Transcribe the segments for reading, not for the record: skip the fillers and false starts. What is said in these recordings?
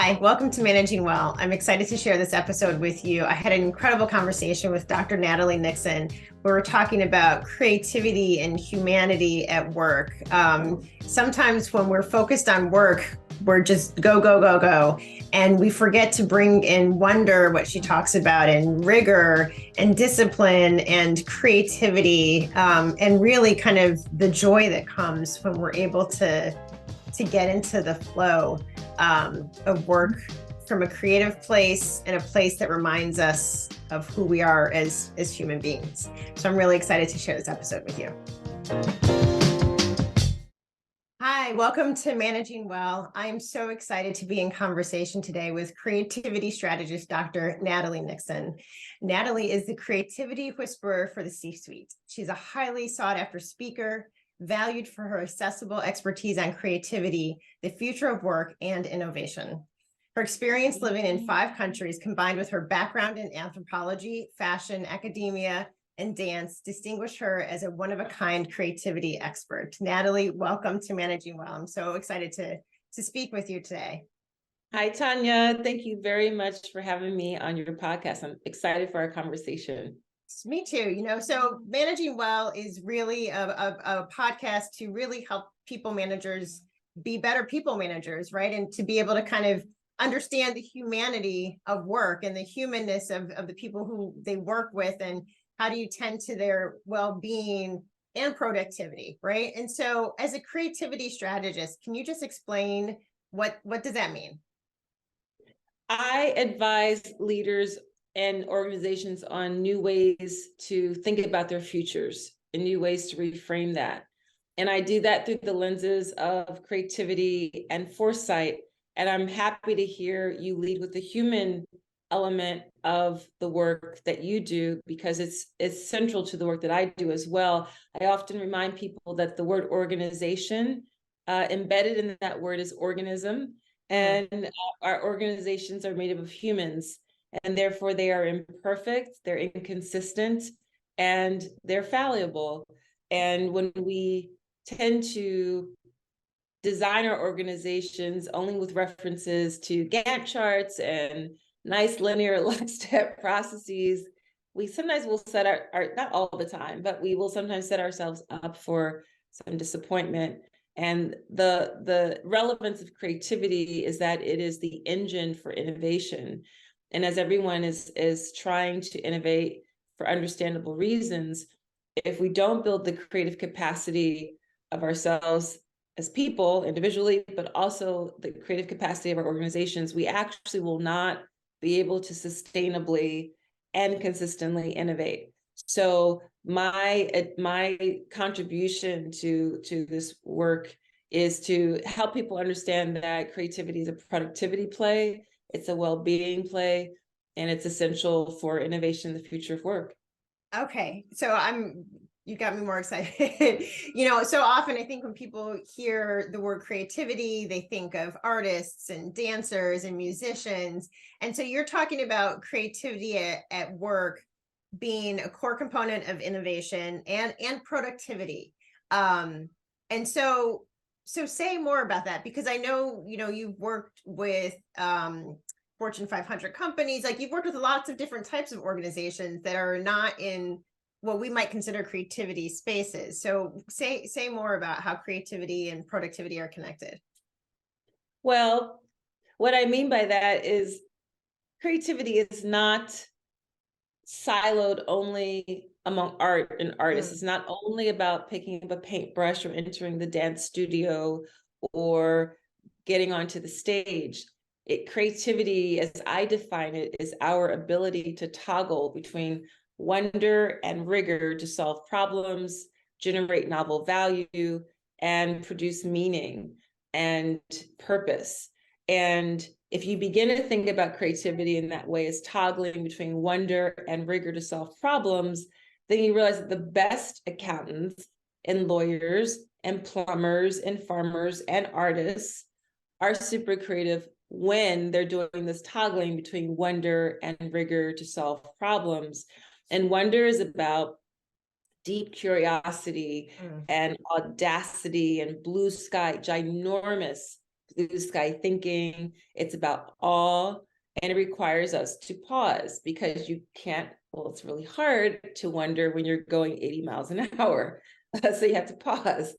Hi, welcome to Managing Well. I'm excited to share this episode with you. I had an incredible conversation with Dr. Natalie Nixon. We were talking about creativity and humanity at work. Sometimes when we're focused on work, we're just go, go, go, go. And we forget to bring in wonder, what she talks about, and rigor and discipline and creativity, and really kind of the joy that comes when we're able to get into the flow of work from a creative place and a place that reminds us of who we are as human beings. So I'm really excited to share this episode with you. Hi, welcome to Managing Well. I'm so excited to be in conversation today with creativity strategist, Dr. Natalie Nixon. Natalie is the creativity whisperer for the C-suite. She's a highly sought after speaker, valued for her accessible expertise on creativity, the future of work, and innovation. Her experience living in 5 countries, combined with her background in anthropology, fashion, academia, and dance, distinguish her as a one-of-a-kind creativity expert. Natalie, welcome to Managing Well. I'm so excited to speak with you today. Hi, Tonya. Thank you very much for having me on your podcast. I'm excited for our conversation. Me too. So Managing Well is really a podcast to really help people managers be better people managers, right? And to be able to kind of understand the humanity of work and the humanness of the people who they work with, and how do you tend to their well-being and productivity, right? And so as a creativity strategist, can you just explain what does that mean? I advise leaders and organizations on new ways to think about their futures and new ways to reframe that. And I do that through the lenses of creativity and foresight. And I'm happy to hear you lead with the human element of the work that you do, because it's central to the work that I do as well. I often remind people that the word organization, embedded in that word is organism. And our organizations are made up of humans, and therefore they are imperfect, they're inconsistent, and they're fallible. And when we tend to design our organizations only with references to Gantt charts and nice linear lockstep processes, we sometimes will set our not all the time, but we will sometimes set ourselves up for some disappointment. And the relevance of creativity is that it is the engine for innovation. And as everyone is trying to innovate for understandable reasons, if we don't build the creative capacity of ourselves as people individually, but also the creative capacity of our organizations, we actually will not be able to sustainably and consistently innovate. So my contribution to this work is to help people understand that creativity is a productivity play, it's a well-being play, and it's essential for innovation in the future of work. Okay, so you got me more excited. So often I think when people hear the word creativity, they think of artists and dancers and musicians. And so you're talking about creativity at work being a core component of innovation and productivity. And so say more about that, because I know, you've worked with Fortune 500 companies, like you've worked with lots of different types of organizations that are not in what we might consider creativity spaces. So say more about how creativity and productivity are connected. Well, what I mean by that is creativity is not siloed only among art and artists. It's not only about picking up a paintbrush or entering the dance studio or getting onto the stage. Creativity, as I define it, is our ability to toggle between wonder and rigor to solve problems, generate novel value, and produce meaning and purpose. And if you begin to think about creativity in that way as toggling between wonder and rigor to solve problems, then you realize that the best accountants and lawyers and plumbers and farmers and artists are super creative when they're doing this toggling between wonder and rigor to solve problems. And wonder is about deep curiosity and audacity and blue sky, ginormous blue sky thinking. It's about awe. And it requires us to pause because you can't, well, it's really hard to wonder when you're going 80 miles an hour. So you have to pause.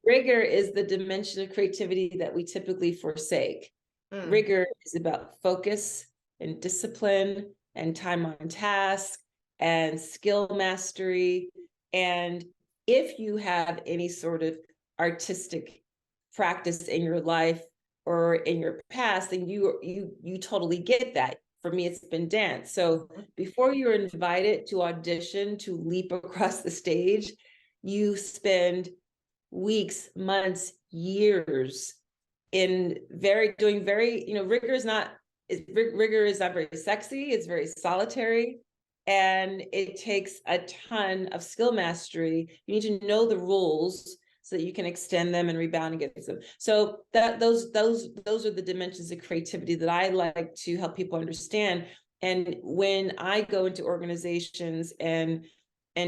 Rigor is the dimension of creativity that we typically forsake. Rigor is about focus and discipline and time on task and skill mastery. And if you have any sort of artistic practice in your life or in your past, then you totally get that. For me, it's been dance. So before you're invited to audition to leap across the stage, you spend weeks, months, years in doing very, rigor is not very sexy. It's very solitary. And it takes a ton of skill mastery. You need to know the rules so that you can extend them and rebound against them. So those are the dimensions of creativity that I like to help people understand. And when I go into organizations and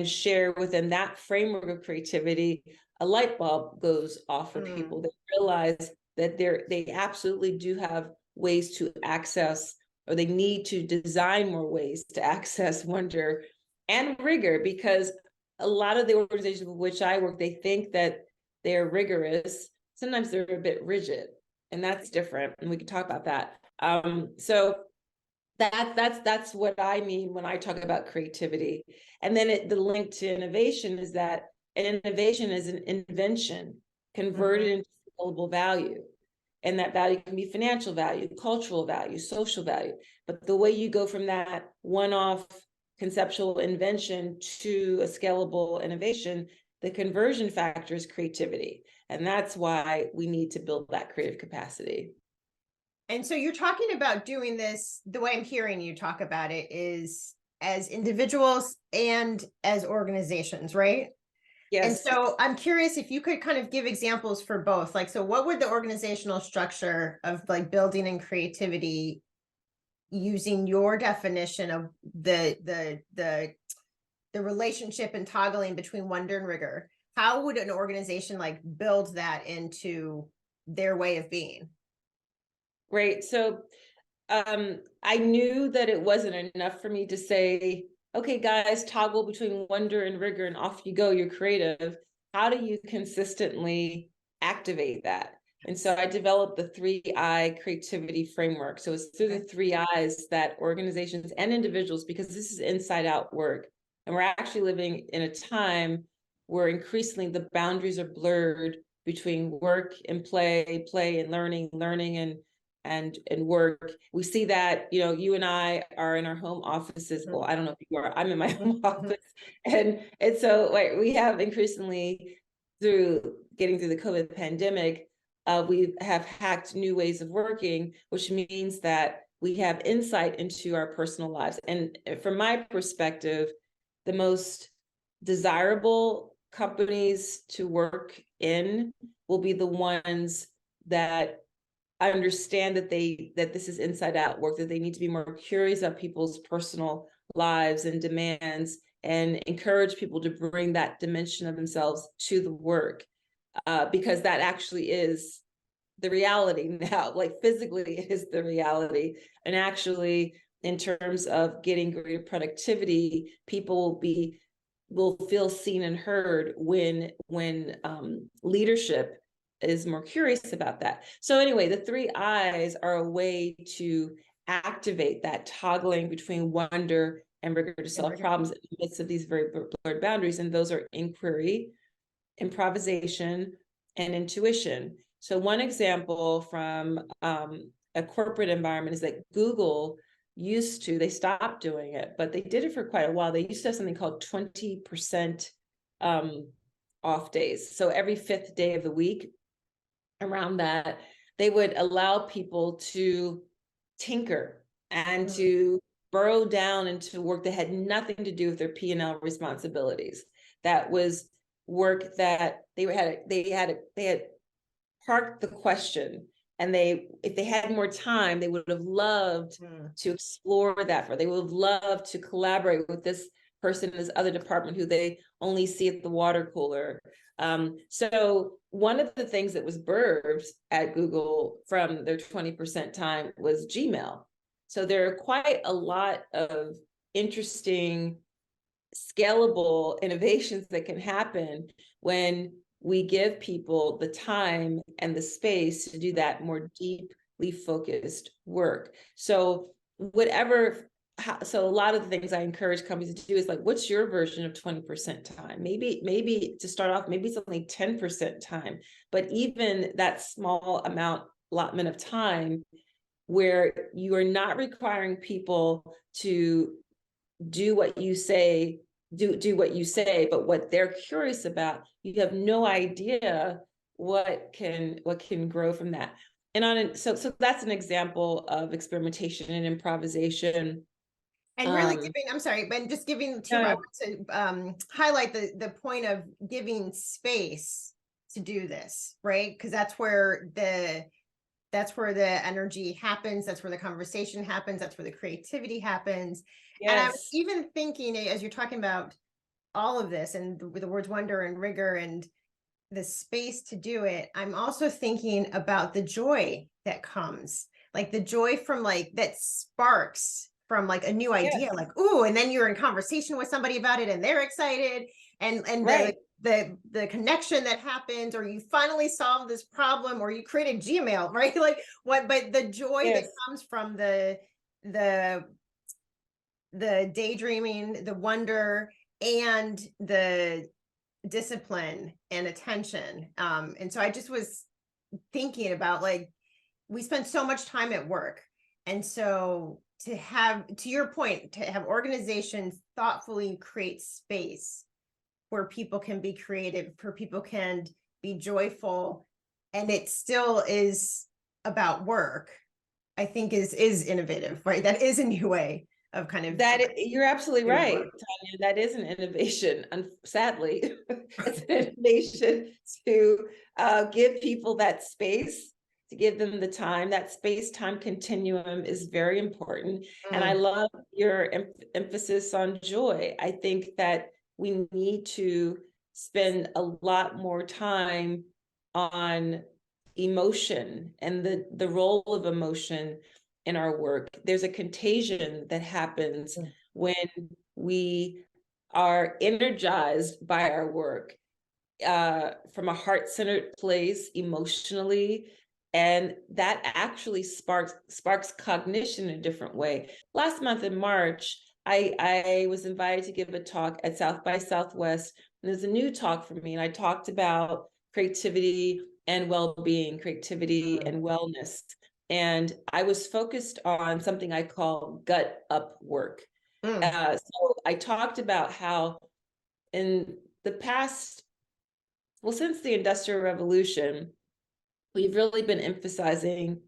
share with them that framework of creativity, a light bulb goes off for people. They realize that they absolutely do have ways to access, or they need to design more ways to access wonder and rigor, because a lot of the organizations with which I work, they think that they're rigorous. Sometimes they're a bit rigid, and that's different. And we can talk about that. So that's what I mean when I talk about creativity. And then the link to innovation is that an innovation is an invention converted into scalable value. And that value can be financial value, cultural value, social value. But the way you go from that one-off conceptual invention to a scalable innovation, the conversion factor is creativity. And that's why we need to build that creative capacity. And so you're talking about doing this, the way I'm hearing you talk about it is as individuals and as organizations, right? Yes. And so I'm curious if you could kind of give examples for both. Like, so what would the organizational structure of like building and creativity, using your definition of the relationship and toggling between wonder and rigor, how would an organization like build that into their way of being? Right. So I knew that it wasn't enough for me to say, okay, guys, toggle between wonder and rigor and off you go, you're creative. How do you consistently activate that? And so I developed the 3I creativity framework. So it's through the 3 I's that organizations and individuals, because this is inside out work. And we're actually living in a time where increasingly the boundaries are blurred between work and play, play and learning, learning and work. We see that, you and I are in our home offices. Well, I don't know if you are, I'm in my home office. And so we have increasingly, through getting through the COVID pandemic, we have hacked new ways of working, which means that we have insight into our personal lives. And from my perspective, the most desirable companies to work in will be the ones that understand that this is inside out work, that they need to be more curious about people's personal lives and demands, and encourage people to bring that dimension of themselves to the work, because that actually is the reality now. Like physically it is the reality, and actually in terms of getting greater productivity, people will feel seen and heard when leadership is more curious about that. So anyway, the 3 I's are a way to activate that toggling between wonder and rigor to solve problems in the midst of these very blurred boundaries. And those are inquiry, improvisation, and intuition. So one example from a corporate environment is that Google they stopped doing it, but they did it for quite a while. They used to have something called 20% off days. So every 5th day of the week, around that, they would allow people to tinker and to burrow down into work that had nothing to do with their P&L responsibilities. That was work that they had parked the question, and if they had more time, they would have loved to explore that. They would have loved to collaborate with this person in this other department who they only see at the water cooler. So one of the things that was birthed at Google from their 20% time was Gmail. So there are quite a lot of interesting, scalable innovations that can happen when we give people the time and the space to do that more deeply focused work. So so a lot of the things I encourage companies to do is like, what's your version of 20% time? Maybe to start off, maybe it's only 10% time, but even that small allotment of time where you are not requiring people to do what you say, but what they're curious about, you have no idea what can grow from that. And so that's an example of experimentation and improvisation. And really giving, I'm sorry, but just giving to, I want to highlight the point of giving space to do this, right? Because that's where the energy happens. That's where the conversation happens. That's where the creativity happens. Yes. And I was even thinking, as you're talking about all of this and the words wonder and rigor and the space to do it, I'm also thinking about the joy that comes, like the joy from like that sparks from like a new idea, like, ooh, and then you're in conversation with somebody about it and they're excited, and right. the connection that happens, or you finally solve this problem, or you created Gmail, right? Like what, but the joy that comes from the daydreaming, the wonder, and the discipline and attention. And so I just was thinking about, like, we spend so much time at work. And so to have, to your point, to have organizations thoughtfully create space where people can be creative, where people can be joyful, and it still is about work, I think is innovative, right? That is a new way of kind of you're absolutely right, Tonya. That is an innovation, and sadly, it's an innovation to give people that space, to give them the time. That space-time continuum is very important. And I love your emphasis on joy. I think that we need to spend a lot more time on emotion and the role of emotion in our work. There's a contagion that happens when we are energized by our work from a heart-centered place emotionally, and that actually sparks cognition in a different way. Last month in March, I was invited to give a talk at South by Southwest, and there's a new talk for me, and I talked about creativity and well-being, creativity and wellness. And I was focused on something I call gut up work. So I talked about how in the past, well, since the Industrial Revolution, we've really been emphasizing,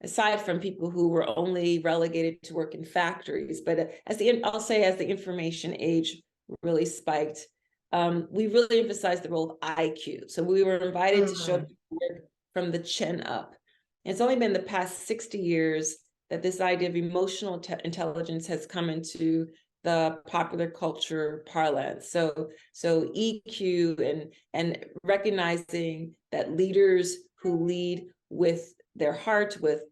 aside from people who were only relegated to work in factories, but as the information age really spiked, we really emphasized the role of IQ. So we were invited to show up to work from the chin up. It's only been the past 60 years that this idea of emotional intelligence has come into the popular culture parlance. So EQ and recognizing that leaders who lead with their heart, with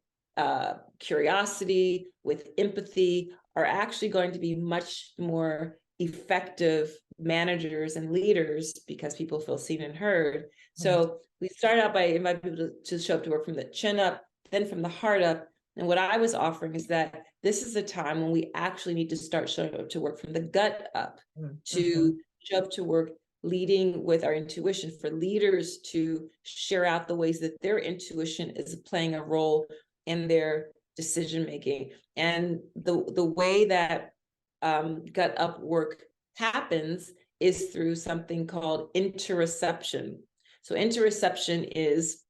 curiosity, with empathy, are actually going to be much more effective managers and leaders because people feel seen and heard. So we started out by inviting people to show up to work from the chin up, then from the heart up. And what I was offering is that this is a time when we actually need to start showing up to work from the gut up, to show up to work leading with our intuition, for leaders to share out the ways that their intuition is playing a role in their decision making. And the way that gut up work happens is through something called interoception. So interoception is,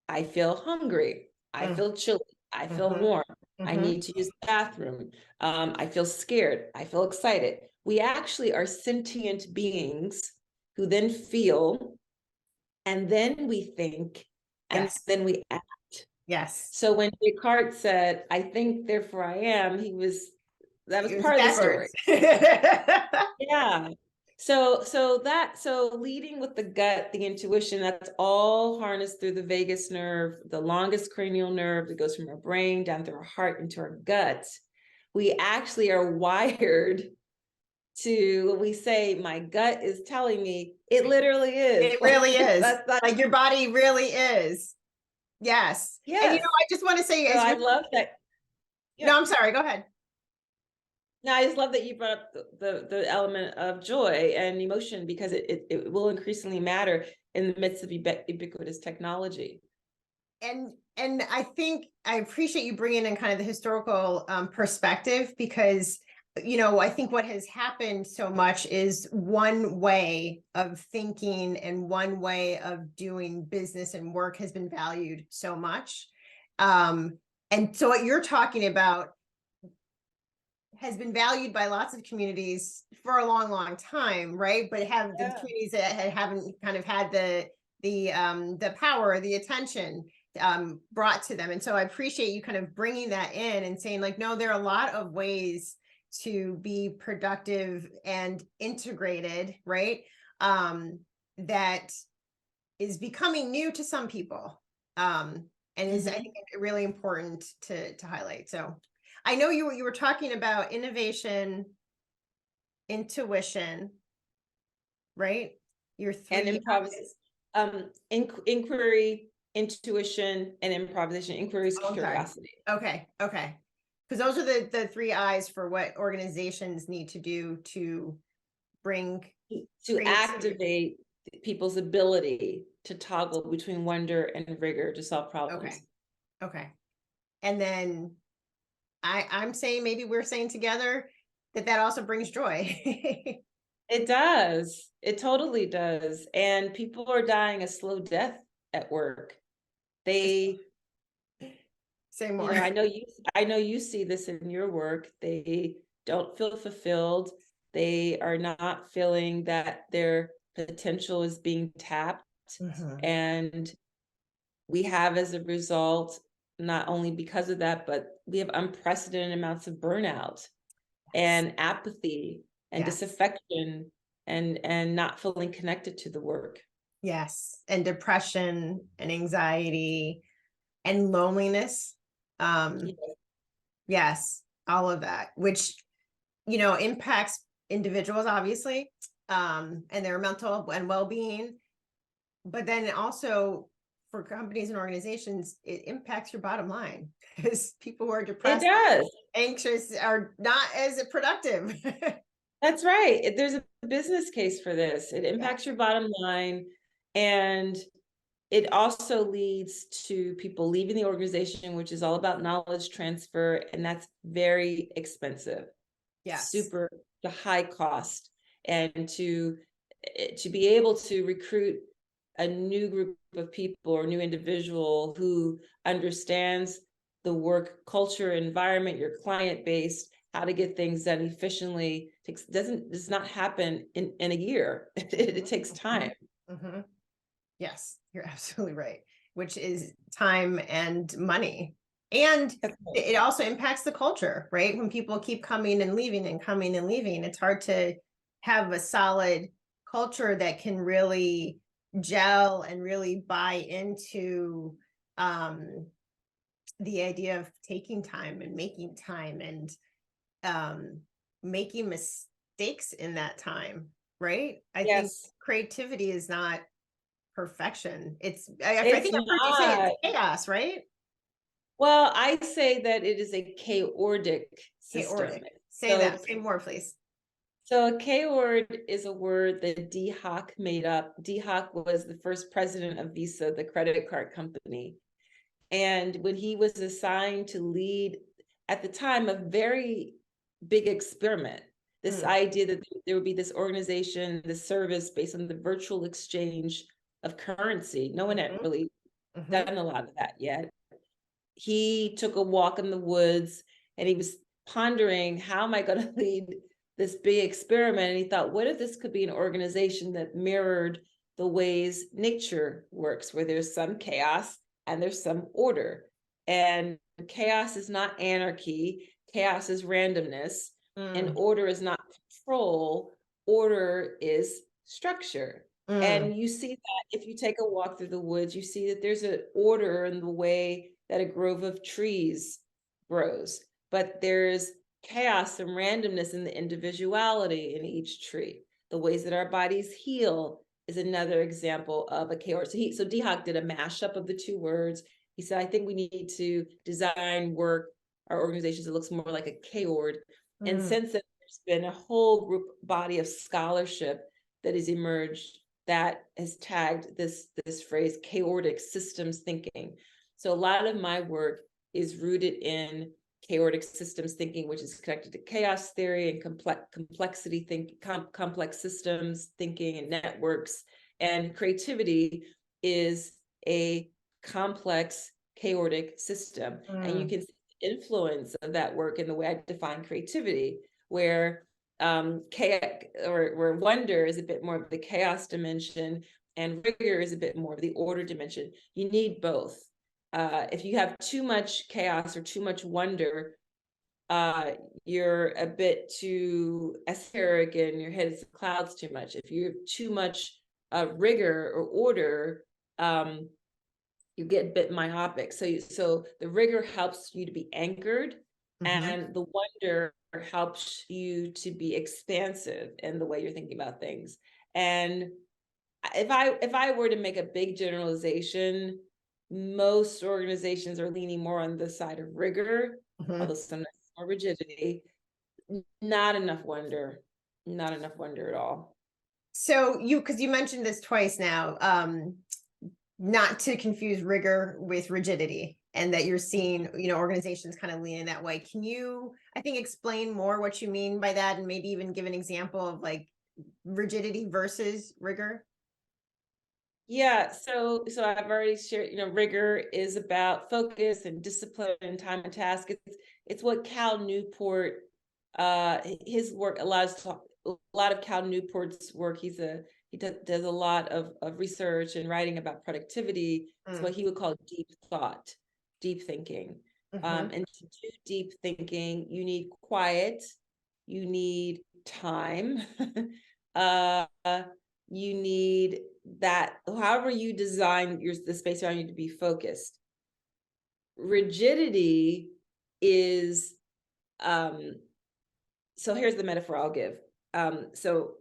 I feel hungry, I feel chilly, I feel warm, I need to use the bathroom, I feel scared, I feel excited. We actually are sentient beings who then feel, and then we think, and then we act. Yes. So when Descartes said, I think, therefore I am, he was That was It was part of the story. backwards. Yeah. So leading with the gut, the intuition, that's all harnessed through the vagus nerve, the longest cranial nerve that goes from our brain down through our heart into our gut. We actually are wired to, we say, my gut is telling me, it literally is. It really is. That's like your body really is. Yes. And yes. I just want to say, So I love that. Yeah. No, I'm sorry. Go ahead. No, I just love that you brought up the element of joy and emotion, because it will increasingly matter in the midst of ubiquitous technology. And I think I appreciate you bringing in kind of the historical perspective, because I think what has happened so much is one way of thinking and one way of doing business and work has been valued so much. And so what you're talking about has been valued by lots of communities for a long, long time, right? But have the communities that haven't kind of had the power, the attention brought to them. And so I appreciate you kind of bringing that in and saying, like, no, there are a lot of ways to be productive and integrated, right? That is becoming new to some people, and is, I think, really important to highlight. So I know you were talking about innovation, intuition, right? Your three And improvisation, inquiry, intuition, and improvisation. Inquiry is curiosity. Okay. Because those are the three I's for what organizations need to do to bring to activate people's ability to toggle between wonder and rigor to solve problems. Okay. And then I'm saying, maybe we're saying together that also brings joy. It does. It totally does. And people are dying a slow death at work. They say more. I know you see this in your work. They don't feel fulfilled. They are not feeling that their potential is being tapped. And we have, as a result, not only because of that, but we have unprecedented amounts of burnout and apathy and disaffection and not feeling connected to the work. Yes. And depression and anxiety and loneliness. Yes, all of that, which, impacts individuals, obviously, and their mental and well-being. But then also for companies and organizations, it impacts your bottom line, because people who are depressed, anxious, are not as productive. That's right. There's a business case for this. It impacts your bottom line, and it also leads to people leaving the organization, which is all about knowledge transfer, and that's very expensive. Super the high cost. And to be able to recruit a new group of people or new individual who understands the work culture, environment, your client base, how to get things done efficiently, does not happen in a year. It takes time. Yes, you're absolutely right, which is time and money. And it also impacts the culture, right? When people keep coming and leaving and coming and leaving, it's hard to have a solid culture that can really gel and really buy into the idea of taking time and making time and making mistakes in that time, right? I think creativity is not perfection. I think I've heard you say it's chaos, right? Well, I say that it is a chaotic system. Say more, please. So a K-word is a word that D. Hock made up. D. Hock was the first president of Visa, the credit card company. And when he was assigned to lead, at the time, a very big experiment, this idea that there would be this organization, this service based on the virtual exchange of currency. No one had really done a lot of that yet. He took a walk in the woods and he was pondering, how am I going to lead this big experiment? And he thought, what if this could be an organization that mirrored the ways nature works, where there's some chaos and there's some order. And chaos is not anarchy. Chaos is randomness. And order is not control, order is structure. And you see that if you take a walk through the woods, you see that there's an order in the way that a grove of trees grows, but there's chaos and randomness in the individuality in each tree. The ways that our bodies heal is another example of a chaos. So DeHock did a mashup of the two words. He said, I think we need to design work, our organizations, that looks more like a chaos. And since then, there's been a whole group body of scholarship that has emerged that has tagged this phrase chaotic systems thinking. So a lot of my work is rooted in chaotic systems thinking, which is connected to chaos theory and complexity thinking, complex systems thinking and networks. And creativity is a complex chaotic system. And you can see the influence of that work in the way I define creativity, where chaos or wonder is a bit more of the chaos dimension and rigor is a bit more of the order dimension. You need both. If you have too much chaos or too much wonder, you're a bit too esoteric and your head is in clouds too much. If you have too much rigor or order, you get a bit myopic. So the rigor helps you to be anchored, and the wonder helps you to be expansive in the way you're thinking about things. And if I were to make a big generalization, most organizations are leaning more on the side of rigor, although sometimes more rigidity. Not enough wonder at all. So because you mentioned this twice now, not to confuse rigor with rigidity, and that you're seeing, organizations kind of leaning that way. Can you, I think, explain more what you mean by that, and maybe even give an example of like rigidity versus rigor? Yeah, so I've already shared, rigor is about focus and discipline and time and task. It's what Cal Newport, his work allows a lot of Cal Newport's work. He does a lot of research and writing about productivity. It's what he would call deep thought, deep thinking. And to do deep thinking, you need quiet, you need time, you need that, however you design the space around you to be focused. Rigidity is, so here's the metaphor I'll give. So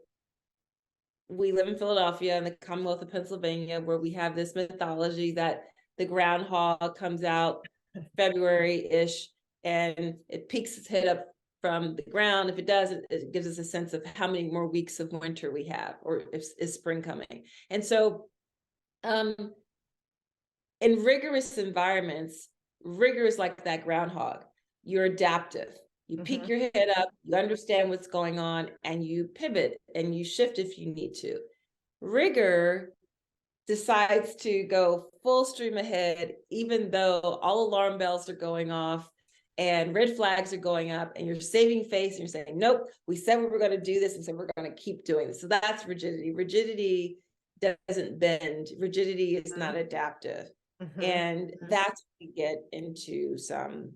we live in Philadelphia in the Commonwealth of Pennsylvania, where we have this mythology that the groundhog comes out February-ish and it peeks its head up from the ground. If it does, it gives us a sense of how many more weeks of winter we have, or is spring coming. And so in rigorous environments, rigor is like that groundhog. You're adaptive. You peek your head up, you understand what's going on, and you pivot and you shift if you need to. Rigor decides to go full stream ahead, even though all alarm bells are going off and red flags are going up, and you're saving face and you're saying, nope, we said we were going to do this, and so we're going to keep doing this. So that's rigidity. Rigidity doesn't bend. Rigidity is not adaptive. And that's when we get into some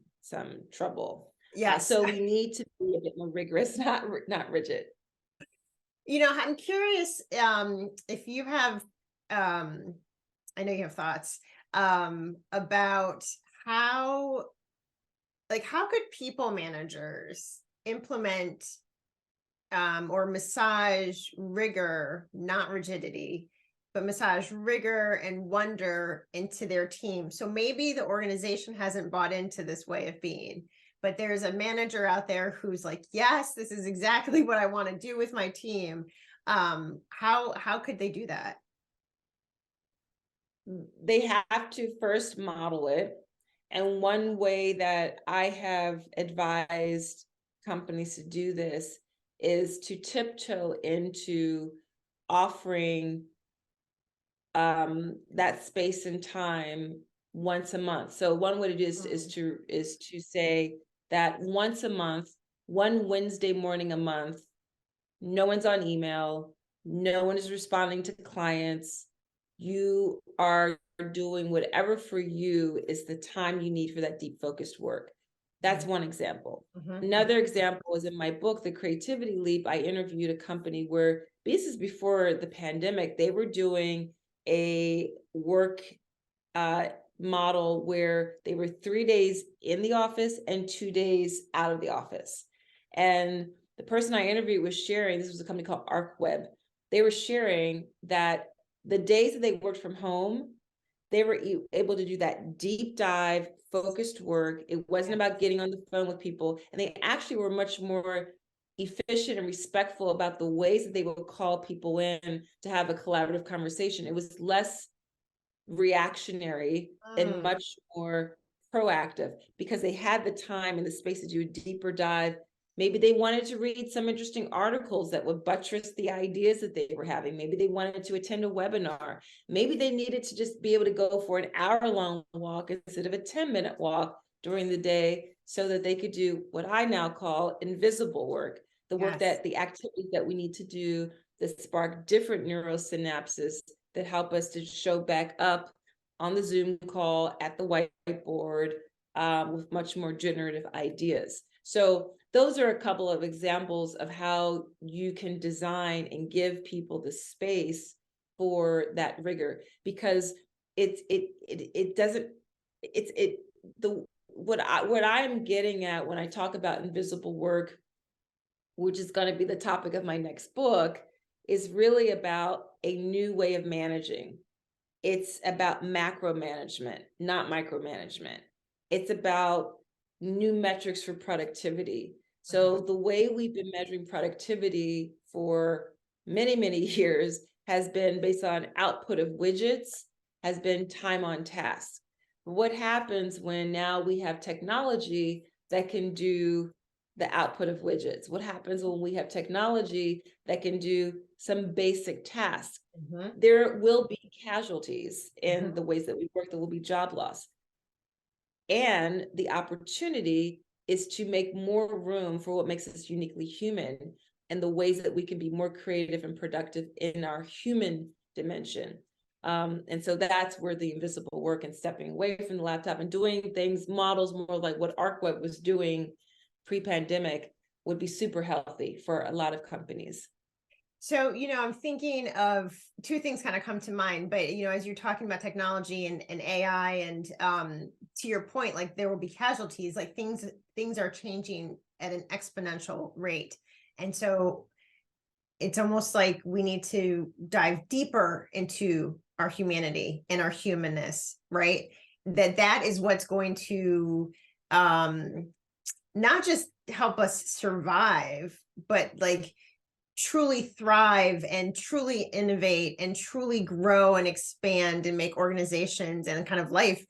trouble. Yes. So we need to be a bit more rigorous, not rigid. I'm curious if you have, I know you have thoughts about how could people managers implement or massage rigor, not rigidity, but massage rigor and wonder into their team. So maybe the organization hasn't bought into this way of being, but there's a manager out there who's like, yes, this is exactly what I want to do with my team. How could they do that? They have to first model it. And one way that I have advised companies to do this is to tiptoe into offering that space and time once a month. So one way to do this is to say that once a month, one Wednesday morning a month, no one's on email, no one is responding to clients. You are doing whatever for you is the time you need for that deep focused work. That's one example. Mm-hmm. Another example is in my book, The Creativity Leap. I interviewed a company where, this is before the pandemic, they were doing a work model where they were 3 days in the office and 2 days out of the office. And the person I interviewed was sharing, this was a company called ArcWeb. They were sharing that the days that they worked from home, they were able to do that deep dive, focused work. It wasn't about getting on the phone with people. And they actually were much more efficient and respectful about the ways that they would call people in to have a collaborative conversation. It was less reactionary and much more proactive because they had the time and the space to do a deeper dive. Maybe they wanted to read some interesting articles that would buttress the ideas that they were having. Maybe they wanted to attend a webinar. Maybe they needed to just be able to go for an hour-long walk instead of a 10-minute walk during the day so that they could do what I now call invisible work, the work that the activities that we need to do that spark different neurosynapses that help us to show back up on the Zoom call at the whiteboard with much more generative ideas. So those are a couple of examples of how you can design and give people the space for that rigor, because what I'm getting at when I talk about invisible work, which is going to be the topic of my next book, is really about a new way of managing. It's about macro management, not micromanagement. It's about new metrics for productivity. So the way we've been measuring productivity for many, many years has been based on output of widgets, has been time on task. What happens when now we have technology that can do the output of widgets? What happens when we have technology that can do some basic tasks? There will be casualties in the ways that we work. There will be job loss. And the opportunity is to make more room for what makes us uniquely human and the ways that we can be more creative and productive in our human dimension. And so that's where the invisible work and stepping away from the laptop and doing things, models more like what ArcWeb was doing pre-pandemic would be super healthy for a lot of companies. So, I'm thinking of two things kind of come to mind, but, as you're talking about technology and AI and to your point, like there will be casualties, like things are changing at an exponential rate. And so it's almost like we need to dive deeper into our humanity and our humanness, right? That is what's going to not just help us survive, but like truly thrive and truly innovate and truly grow and expand and make organizations and kind of life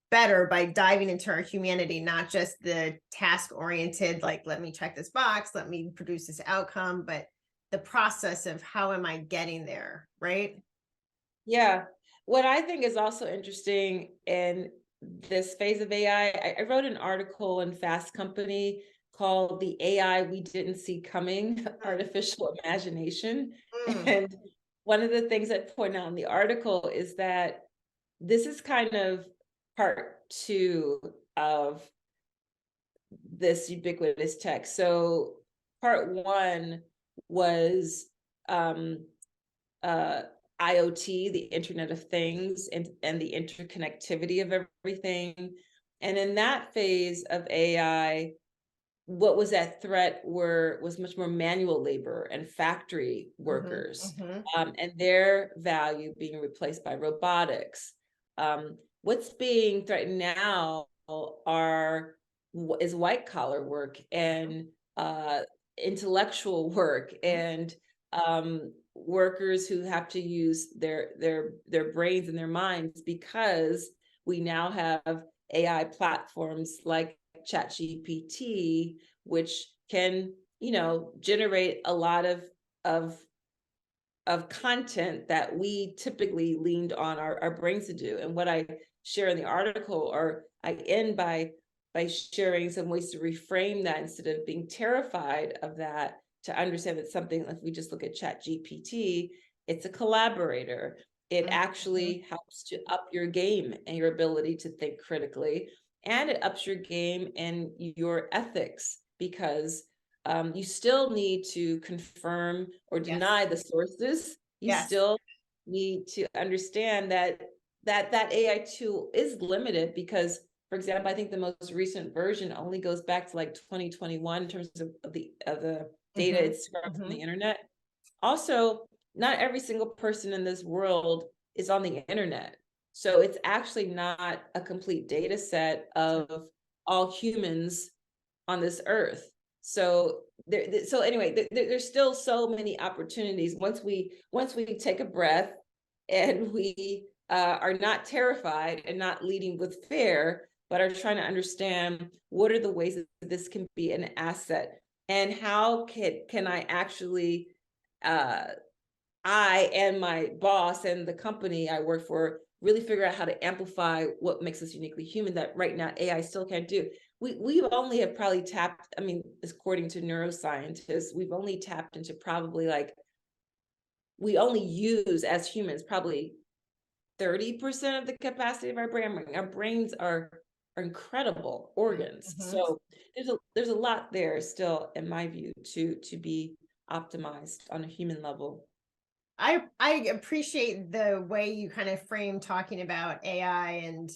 better by diving into our humanity, not just the task oriented, like, let me check this box, let me produce this outcome, but the process of how am I getting there, right? Yeah. What I think is also interesting in this phase of AI, I wrote an article in Fast Company called The AI We Didn't See Coming, Artificial Imagination. And one of the things I point out in the article is that this is kind of part two of this ubiquitous tech. So part one was IoT, the Internet of Things, and the interconnectivity of everything. And in that phase of AI, what was at threat was much more manual labor and factory workers, and their value being replaced by robotics. What's being threatened now is white collar work and intellectual work and workers who have to use their brains and their minds, because we now have AI platforms like ChatGPT, which can, generate a lot of content that we typically leaned on our brains to do. And what I share in the article, or I end by sharing some ways to reframe that instead of being terrified of that, to understand that something, if we just look at ChatGPT, it's a collaborator. It actually helps to up your game and your ability to think critically. and it ups your game and your ethics, because you still need to confirm or deny the sources. You still need to understand that that AI tool is limited, because, for example, I think the most recent version only goes back to like 2021 in terms of the data it's from the internet. Also, not every single person in this world is on the internet. So it's actually not a complete data set of all humans on this earth. So there's still so many opportunities once we take a breath and we are not terrified and not leading with fear, but are trying to understand what are the ways that this can be an asset, and how can I actually I and my boss and the company I work for really figure out how to amplify what makes us uniquely human that right now AI still can't do. We only have probably tapped, I mean, according to neuroscientists, we've only tapped into probably like, we only use as humans probably 30% of the capacity of our brain. Our brains are incredible organs. So there's a lot there still, in my view, to be optimized on a human level. I appreciate the way you kind of frame talking about AI and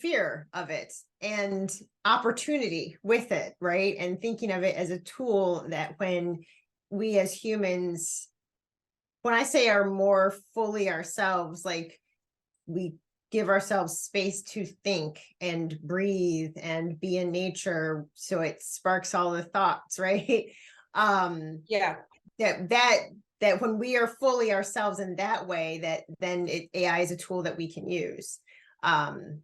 fear of it and opportunity with it, right? And thinking of it as a tool that when we as humans, when I say are more fully ourselves, like we give ourselves space to think and breathe and be in nature, so it sparks all the thoughts, right? That when we are fully ourselves in that way, that then AI is a tool that we can use. It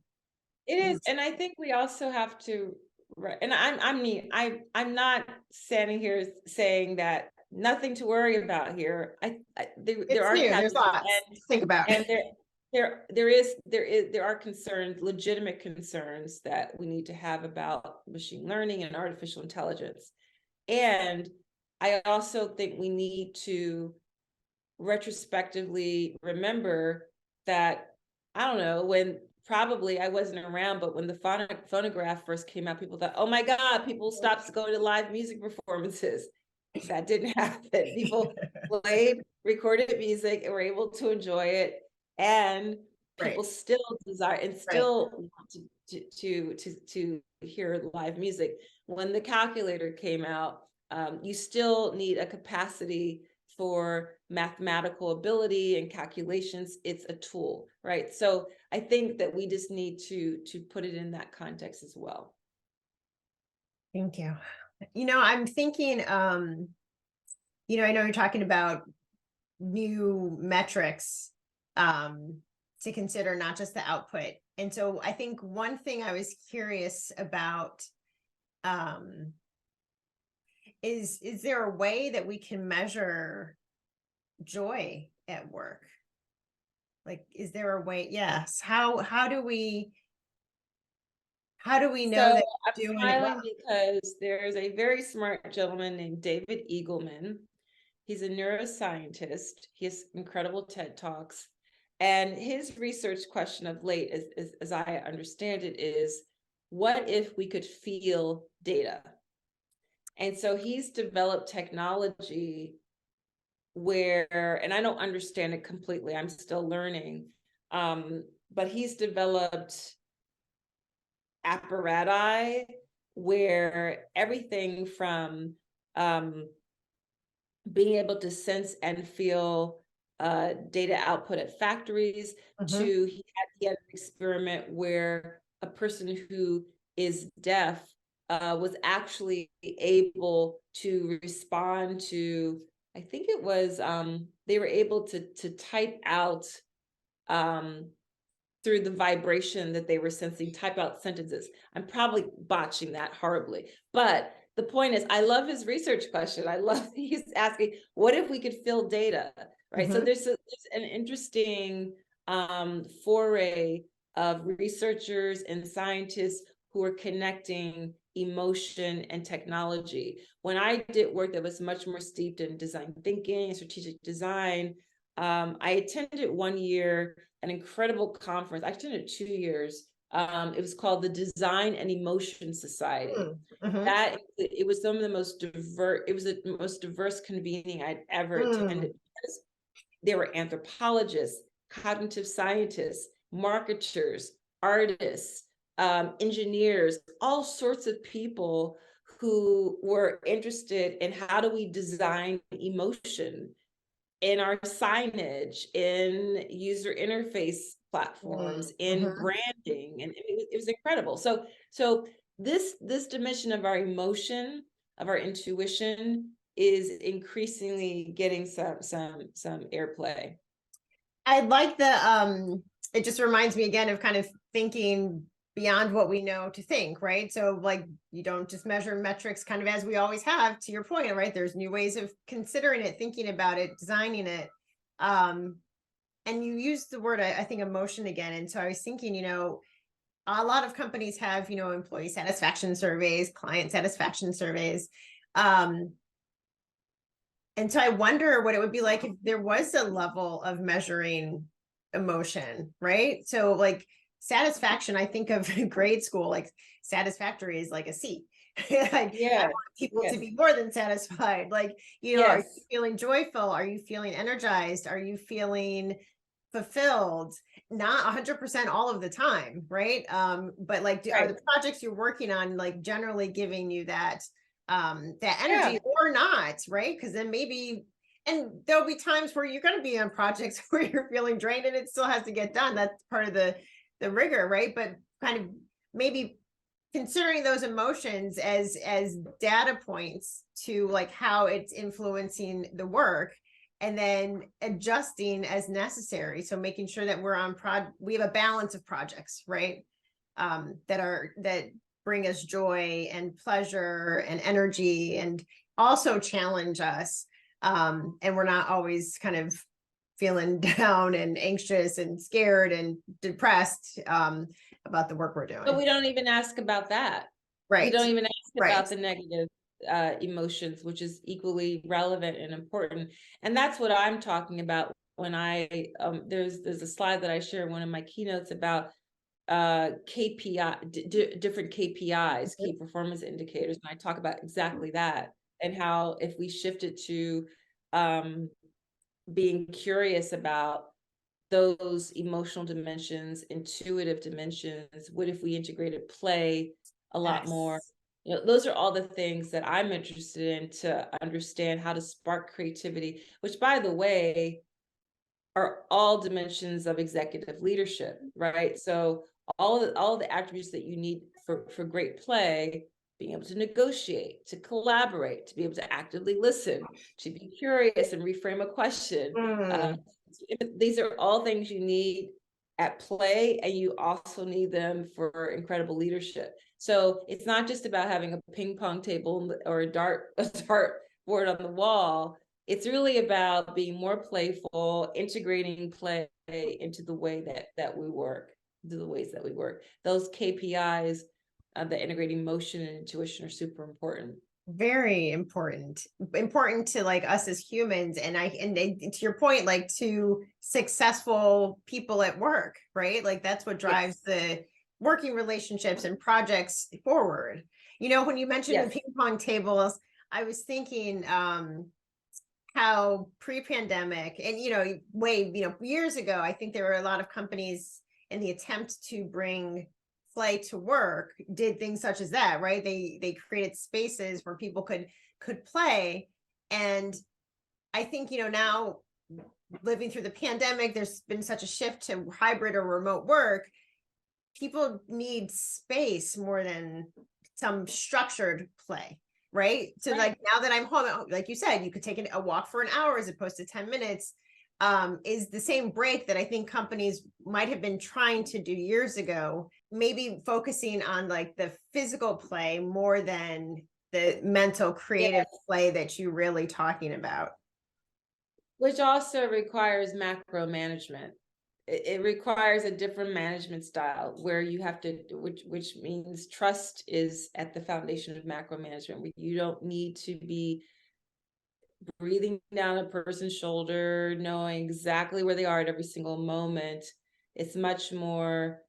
is, and I think we also have to, and I'm not standing here saying that nothing to worry about here. There are there's lots to think about, and there are concerns, legitimate concerns, that we need to have about machine learning and artificial intelligence. And I also think we need to retrospectively remember that, I don't know, when probably I wasn't around, but when the phonograph first came out, people thought, oh my God, people stopped going to live music performances. That didn't happen. People played recorded music and were able to enjoy it, and people still desire and still want to hear live music. When the calculator came out, you still need a capacity for mathematical ability and calculations. It's a tool, right? So I think that we just need to put it in that context as well. Thank you. I'm thinking, I know you're talking about new metrics to consider, not just the output. And so I think one thing I was curious about is there a way that we can measure joy at work? Like, is there a way? Yes. How do we know that I'm smiling because there's a very smart gentleman named David Eagleman. He's a neuroscientist. He has incredible TED Talks. And his research question of late, as I understand it, is what if we could feel data? And so he's developed technology where, and I don't understand it completely, I'm still learning, but he's developed apparatus where everything from being able to sense and feel data output at factories to he had an experiment where a person who is deaf was actually able to respond to, I think it was, they were able to type out through the vibration that they were sensing, type out sentences. I'm probably botching that horribly, but the point is, I love his research question. I love he's asking, what if we could feel data, right? So there's an interesting foray of researchers and scientists who are connecting emotion and technology. When I did work that was much more steeped in design thinking and strategic design, I attended one year an incredible conference. I attended 2 years. It was called the Design and Emotion Society. Mm-hmm. That it was some of the most diverse. It was the most diverse convening I'd ever attended. Because there were anthropologists, cognitive scientists, marketers, artists, engineers, all sorts of people who were interested in how do we design emotion in our signage, in user interface platforms, in Mm-hmm. branding, and it was incredible. So this dimension of our emotion, of our intuition, is increasingly getting some airplay. I like it just reminds me again of kind of thinking beyond what we know to think, right? So like you don't just measure metrics kind of as we always have, to your point, right? There's new ways of considering it, thinking about it, designing it. And you used the word, I think, emotion again. And so I was thinking, a lot of companies have, employee satisfaction surveys, client satisfaction surveys. Um, and so I wonder what it would be like if there was a level of measuring emotion, right? So like satisfaction, I think of grade school, like satisfactory is like a C. Like I Yeah. want people to Yes. be more than satisfied. Like, are you Yes. feeling joyful? Are you feeling energized? Are you feeling fulfilled? Not 100% all of the time, right? But like are Right. the projects you're working on like generally giving you that Yeah. energy or not, right? Because then maybe, and there'll be times where you're going to be on projects where you're feeling drained and it still has to get done. That's part of the rigor, right? But kind of maybe considering those emotions as data points to like how it's influencing the work, and then adjusting as necessary. So making sure that we have a balance of projects, right? That bring us joy and pleasure and energy and also challenge us. And we're not always kind of feeling down and anxious and scared and depressed about the work we're But doing. we don't even ask about that. We Right. don't even ask Right. about the negative emotions, which is equally relevant and important. And that's what I'm talking about when there's a slide that I share in one of my keynotes about different KPIs, key performance indicators, and I talk about exactly that, and how if we shifted to being curious about those emotional dimensions, intuitive dimensions, what if we integrated play a lot more? Yes. Those are all the things that I'm interested in to understand how to spark creativity, which, by the way, are all dimensions of executive leadership, right? So all the attributes that you need for great play: being able to negotiate, to collaborate, to be able to actively listen, to be curious and reframe a question. Mm. These are all things you need at play, and you also need them for incredible leadership. So it's not just about having a ping pong table or a dart board on the wall. It's really about being more playful, integrating play into the way that we work, into the ways that we work. Those KPIs, the integrating motion and intuition, are super important. Very important to like us as humans. And to your point, like to successful people at work, right? Like that's what drives Yes. the working relationships and projects forward. When you mentioned the Yes. ping pong tables, I was thinking how pre-pandemic and years ago, I think there were a lot of companies in the attempt to bring play to work did things such as that, right? They created spaces where people could play. And I think now, living through the pandemic, there's been such a shift to hybrid or remote work. People need space more than some structured play, right? So Right. like now that I'm home, like you said, you could take a walk for an hour as opposed to 10 minutes. Is the same break that I think companies might have been trying to do years ago, maybe focusing on like the physical play more than the mental creative Yes. play that you're really talking about. Which also requires macro management. It requires a different management style where you have to, which means trust is at the foundation of macro management, where you don't need to be breathing down a person's shoulder, knowing exactly where they are at every single moment. It's much more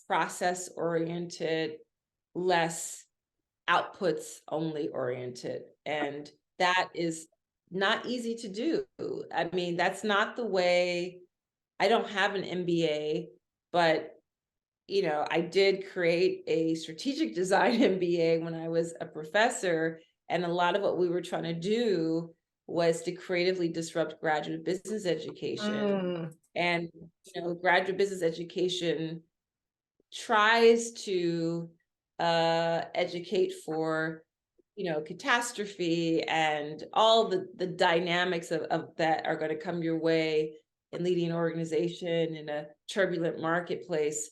process oriented, less outputs only oriented. And that is not easy to do. I mean, that's not the way. I don't have an MBA, but I did create a strategic design MBA when I was a professor. And a lot of what we were trying to do was to creatively disrupt graduate business education. And, graduate business education tries to educate for, catastrophe and all the dynamics of that are going to come your way in leading an organization in a turbulent marketplace.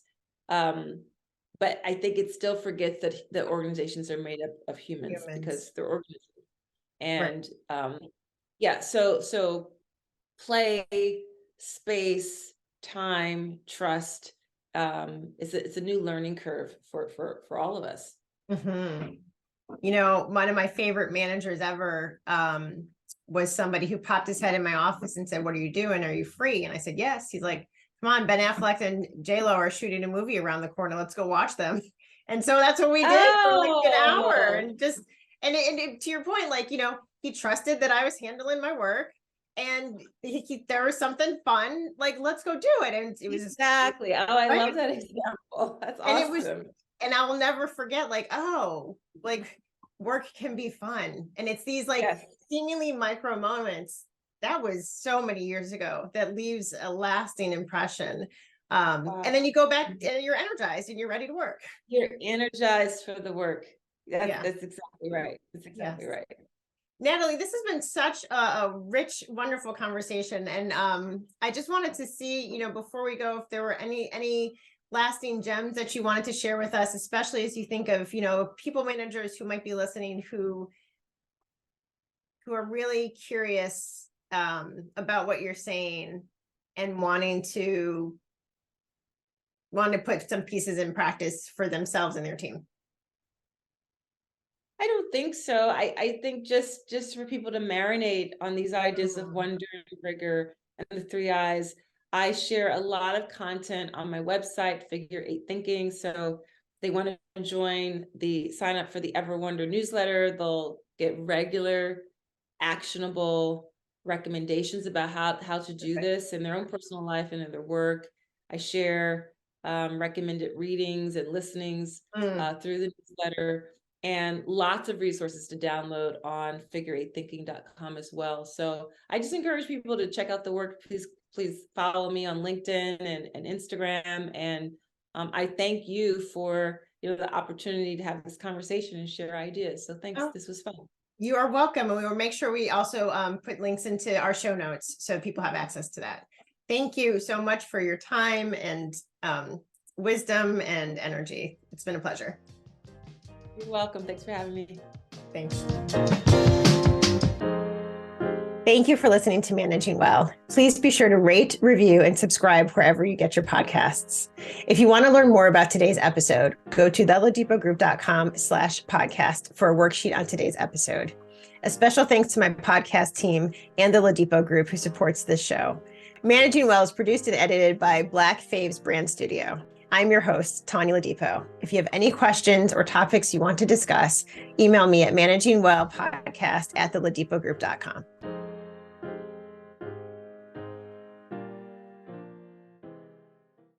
But I think it still forgets that the organizations are made up of humans. Because they're organizations. And so play, space, time, trust. It's a new learning curve for all of us. Mm-hmm. One of my favorite managers ever was somebody who popped his head in my office and said, "What are you doing? Are you free?" And I said, "Yes." He's like, "Come on, Ben Affleck and J-Lo are shooting a movie around the corner. Let's go watch them." And so that's what we did for like an hour. And to your point, like, he trusted that I was handling my work, and there was something fun, like, let's go do it. And it was exactly. Oh, I love that example. That's awesome. And I will never forget, like, oh, like, work can be fun. And it's these like seemingly micro moments. That was so many years ago that leaves a lasting impression. And then you go back and you're energized and you're ready to work. You're energized for the work. That's exactly right. That's exactly right. Natalie, this has been such a rich, wonderful conversation. And I just wanted to see, before we go, if there were any lasting gems that you wanted to share with us, especially as you think of, people managers who might be listening, who are really curious about what you're saying and want to put some pieces in practice for themselves and their team. I don't think so. I think just for people to marinate on these ideas of wonder, rigor, and the 3 I's. I share a lot of content on my website, Figure 8 Thinking. So they want to sign up for the Ever Wonder newsletter. They'll get regular, actionable recommendations about how to do this in their own personal life and in their work. I share recommended readings and listenings through the newsletter, and lots of resources to download on figure8thinking.com as well. So I just encourage people to check out the work. Please follow me on LinkedIn and Instagram. And I thank you for the opportunity to have this conversation and share ideas. So thanks. This was fun. You are welcome. And we will make sure we also put links into our show notes so people have access to that. Thank you so much for your time and wisdom and energy. It's been a pleasure. You're welcome. Thanks for having me. Thanks. Thank you for listening to Managing Well. Please be sure to rate, review, and subscribe wherever you get your podcasts. If you want to learn more about today's episode, go to theladipogroup.com/podcast for a worksheet on today's episode. A special thanks to my podcast team and the Ladipo Group who supports this show. Managing Well is produced and edited by Black Faves Brand Studio. I'm your host, Tonya Ladipo. If you have any questions or topics you want to discuss, email me at managingwellpodcast@theladipogroup.com.